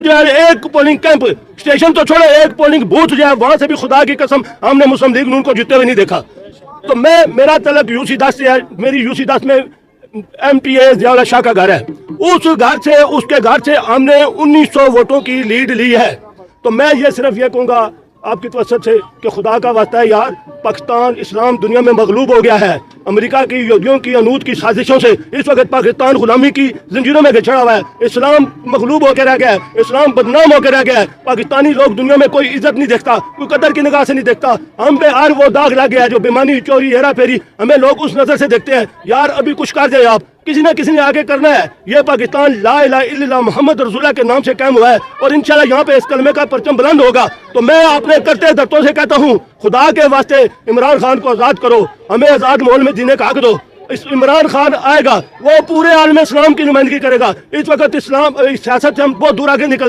जो है एक पोलिंग कैंप स्टेशन तो छोड़ो, एक पोलिंग बूथ जो है वहां से भी खुदा की कसम हमने मुस्लिम लीग नून को जीते हुए नहीं देखा। तो मेरा तलक यूसी 10 से है, मेरी यूसी 10 में MPA ज़ियाउल्लाह शाह का घर है, उस घर से उसके घर से हमने 1900 वोटों की लीड ली है। तो मैं ये सिर्फ ये कहूँगा आपकी तवज्जो से कि खुदा का वास्ता है यार, पाकिस्तान इस्लाम दुनिया में मगलूब हो गया है। अमेरिका की यहूदियों की अनूद की साजिशों से इस वक्त पाकिस्तान गुलामी की जंजीरों में घिरा हुआ है। इस्लाम मगलूब होकर रह गया है, इस्लाम बदनाम होकर रह गया है। पाकिस्तानी लोग दुनिया में कोई इज्जत नहीं देखता, कोई कदर की निगाह से नहीं देखता। हम पे हर वो दाग लग गया है जो बेईमानी, चोरी, हेरा फेरी, हमें लोग उस नजर से देखते हैं। यार अभी कुछ कर दे आप, किसी ना किसी ने आगे करना है। ये पाकिस्तान ला इलाहा इल्लल्लाह मोहम्मद रसूलुल्लाह के नाम से कायम हुआ है और इंशाल्लाह यहाँ पे इस कलमे का परचम बुलंद होगा। तो मैं अपने करते धरतों से कहता हूँ, खुदा के वास्ते इमरान खान को आज़ाद करो, हमें आज़ाद माहौल में जीने का हक दो। इस इमरान खान आएगा, वो पूरे आलम इस्लाम की नुमाइंदगी करेगा। इस वक्त इस्लाम सियासत से हम बहुत दूर आगे निकल